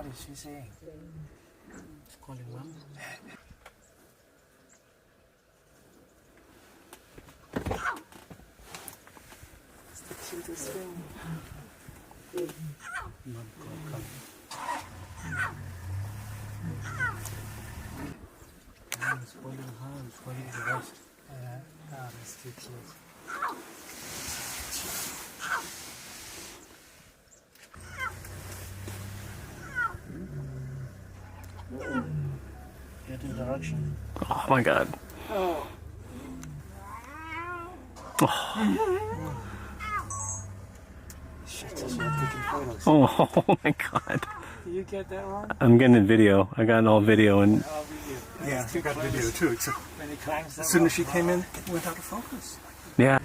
What is she saying? Calling mom? It's the cutest thing. Mom, come. He's holding her, he's holding the rest. That's too cute. Get in direction. Oh my god. Oh. Shit, she's not taking photos. Oh my god. Did you get that one? I'm getting a video. I got an all video and I'll video. Yeah, you got video too, except When he climbs as soon as she came in, it went out of focus. yeah.